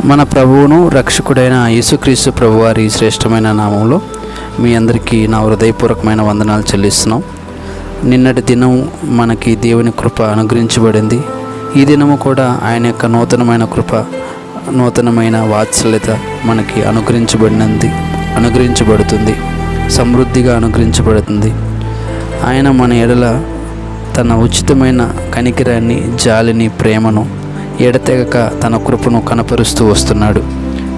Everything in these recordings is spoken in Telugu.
మన ప్రభువును రక్షకుడైన యేసుక్రీస్తు ప్రభువారి శ్రేష్టమైన నామంలో మీ అందరికీ నా హృదయపూర్వకమైన వందనాలు చెల్లిస్తున్నాం. నిన్నటి దినం మనకి దేవుని కృప అనుగ్రహించబడింది. ఈ దినము కూడా ఆయన యొక్క నూతనమైన కృప, నూతనమైన వాత్సల్యత మనకి అనుగ్రహించబడుతుంది, సమృద్ధిగా అనుగ్రహించబడుతుంది. ఆయన మన ఎడల తన ఉచితమైన కనికరాన్ని, జాలిని, ప్రేమను ఎడతెగక తన కృపను కనపరుస్తూ వస్తున్నాడు.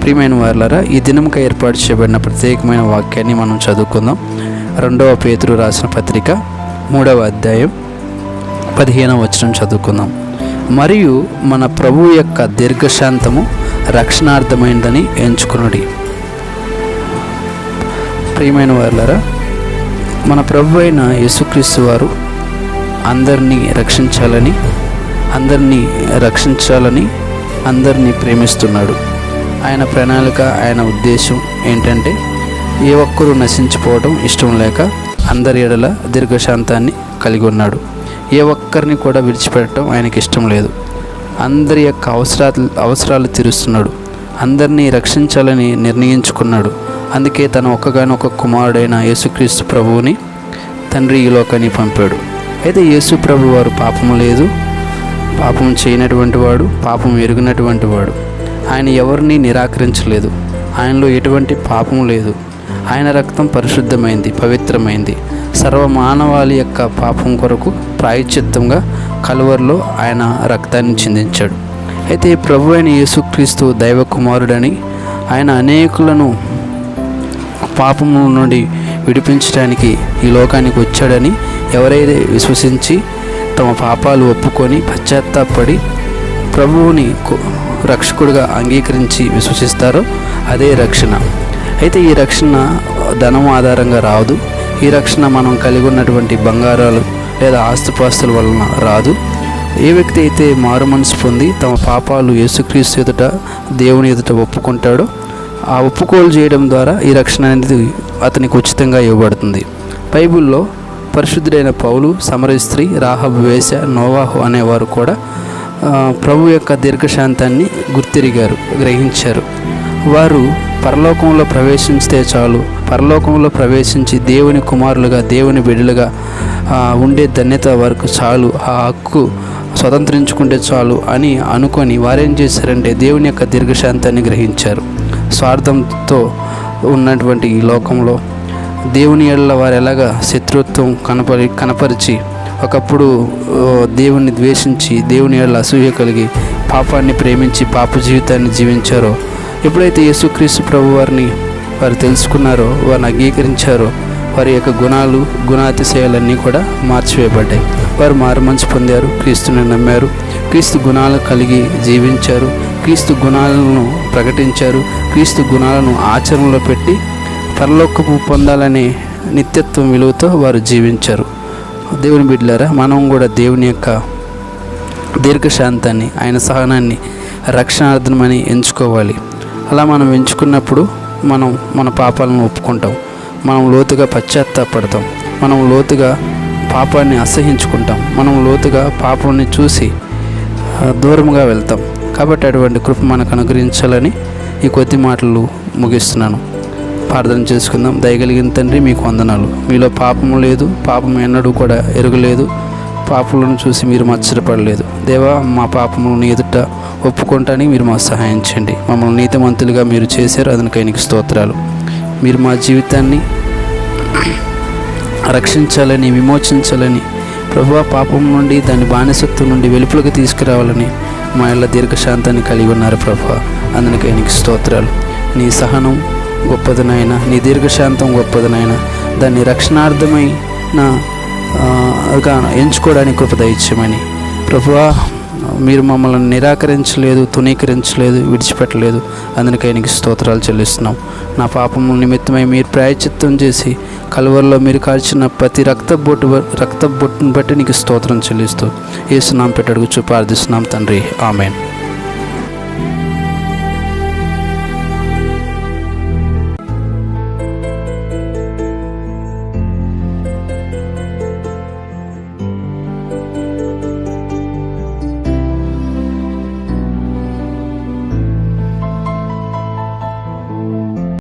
ప్రియమైన వారలారా, ఈ దినముగా ఏర్పాటు చేయబడిన ప్రత్యేకమైన వాక్యాన్ని మనం చదువుకుందాం. 2వ పేతురు రాసిన పత్రిక 3వ అధ్యాయం 15వ వచనం చదువుకుందాం. మరియు మన ప్రభువు యొక్క దీర్ఘశాంతము రక్షణార్థమైనదని ఎంచుకునుడి. ప్రియమైన వారలారా, మన ప్రభు అయిన యేసుక్రీస్తు వారు అందరినీ ప్రేమిస్తున్నాడు. ఆయన ప్రణాళిక, ఆయన ఉద్దేశం ఏంటంటే ఏ ఒక్కరూ నశించిపోవడం ఇష్టం లేక అందరి ఎడల దీర్ఘశాంతాన్ని కలిగి ఉన్నాడు. ఏ ఒక్కరిని కూడా విడిచిపెట్టడం ఆయనకి ఇష్టం లేదు. అందరి యొక్క అవసరాలు తీరుస్తున్నాడు. అందరినీ రక్షించాలని నిర్ణయించుకున్నాడు. అందుకే తన ఒక్కగానొక్క కుమారుడైన యేసుక్రీస్తు ప్రభువుని తండ్రి ఈ లోకాన్ని పంపాడు. అయితే యేసు ప్రభు వారు పాపం చేయనటువంటి వాడు, పాపం ఎరిగినటువంటి వాడు. ఆయన ఎవరిని నిరాకరించలేదు. ఆయనలో ఎటువంటి పాపం లేదు. ఆయన రక్తం పరిశుద్ధమైంది, పవిత్రమైంది. సర్వమానవాళి యొక్క పాపం కొరకు ప్రాయశ్చిత్తంగా కలువరిలో ఆయన రక్తాన్ని చిందించాడు. అయితే ప్రభు అయిన యేసుక్రీస్తు దైవ కుమారుడని, ఆయన అనేకులను పాపము నుండి విడిపించడానికి ఈ లోకానికి వచ్చాడని ఎవరైతే విశ్వసించి తమ పాపాలు ఒప్పుకొని పశ్చాత్తాపడి ప్రభువుని రక్షకుడిగా అంగీకరించి విశ్వసిస్తారో అదే రక్షణ. అయితే ఈ రక్షణ ధనం ఆధారంగా రాదు. ఈ రక్షణ మనం కలిగి ఉన్నటువంటి బంగారాలు లేదా ఆస్తిపాస్తుల వలన రాదు. ఏ వ్యక్తి అయితే మారు మనసు పొంది తమ పాపాలు యేసుక్రీస్తు ఎదుట, దేవుని ఎదుట ఒప్పుకుంటాడో ఆ ఒప్పుకోలు చేయడం ద్వారా ఈ రక్షణ అనేది అతనికి ఉచితంగా ఇవ్వబడుతుంది. బైబిల్లో పరిశుద్ధుడైన పౌలు, సమరయ స్త్రీ, రాహాబు వేశ్య, నోవాహు అనేవారు కూడా ప్రభు యొక్క దీర్ఘశాంతాన్ని గ్రహించారు. వారు పరలోకంలో ప్రవేశించితే చాలు, పరలోకంలో ప్రవేశించి దేవుని కుమారులుగా, దేవుని బిడ్డలుగా ఉండే ధన్యత వరకు చాలు, ఆ హక్కు స్వతంత్రించుకుంటే చాలు అని అనుకొని వారేం చేశారంటే దేవుని యొక్క దీర్ఘశాంతాన్ని గ్రహించారు. స్వార్థంతో ఉన్నటువంటి ఈ లోకంలో దేవుని ఎడల వారు ఎలాగా శత్రుత్వం కనపరిచి ఒకప్పుడు దేవుణ్ణి ద్వేషించి, దేవుని ఎడల అసూయ కలిగి, పాపాన్ని ప్రేమించి పాప జీవితాన్ని జీవించారో, ఎప్పుడైతే యేసుక్రీస్తు ప్రభు వారిని వారు తెలుసుకున్నారో, వారిని అంగీకరించారో, వారి యొక్క గుణాతిశయాలన్నీ కూడా మార్చివేయబడ్డాయి. వారు మారుమనసు పొందారు, క్రీస్తుని నమ్మారు, క్రీస్తు గుణాలు కలిగి జీవించారు, క్రీస్తు గుణాలను ప్రకటించారు, క్రీస్తు గుణాలను ఆచరణలో పెట్టి పరలోకపు పొందాలనే నిత్యత్వం విలువతో వారు జీవించారు. దేవుని బిడ్డలారా, మనం కూడా దేవుని యొక్క దీర్ఘశాంతాన్ని, ఆయన సహనాన్ని రక్షణార్థమని ఎంచుకోవాలి. అలా మనం ఎంచుకున్నప్పుడు మనం మన పాపాలను ఒప్పుకుంటాం, మనం లోతుగా పశ్చాత్తాపడతాం, మనం లోతుగా పాపాన్ని అసహించుకుంటాం, మనం లోతుగా పాపాన్ని చూసి దూరంగా వెళ్తాం. కాబట్టి అటువంటి కృప మనకు అనుగ్రహించాలని ఈ కొద్ది మాటలు ముగిస్తున్నాను. ప్రార్థన చేసుకుందాం. దయగలిగిన తండ్రి, మీకు వందనాలు. మీలో పాపము లేదు, పాపం ఎన్నడూ కూడా ఎరుగలేదు, పాపలను చూసి మీరు మత్సరపడలేదు. దేవా, మా పాపములను ఎదుట ఒప్పుకోవటానికి మీరు మాకు సహాయం చేయండి. మమ్మల్ని నీతిమంతులుగా మీరు చేశారు, అందుకై నీకు స్తోత్రాలు. మీరు మా జీవితాన్ని రక్షించాలని, విమోచించాలని, ప్రభువా, పాపం నుండి, దాని బానిసత్వం నుండి వెలుపలకు తీసుకురావాలని మా ఇళ్ళ దీర్ఘశాంతాన్ని కలిగి ఉన్నారు ప్రభువా. అందుకై నీకు స్తోత్రాలు. నీ సహనం గొప్పదనైనా, నీ దీర్ఘశాంతం గొప్పదనైనా, దాన్ని రక్షణార్థమైన ఎంచుకోవడానికి కృప దయచేయమని ప్రభువా. మీరు మమ్మల్ని నిరాకరించలేదు, తునీకరించలేదు, విడిచిపెట్టలేదు. అందుకై నీకు స్తోత్రాలు చెల్లిస్తున్నాం. నా పాపముల నిమిత్తమై మీరు ప్రాయశ్చిత్తం చేసి కలువరిలో మీరు కాల్చిన ప్రతి రక్తబొట్టును బట్టి నీకు స్తోత్రం చెల్లిస్తూ యేసు నామమున అడుగుచు ప్రార్థిస్తున్నాం తండ్రి. ఆమేన్.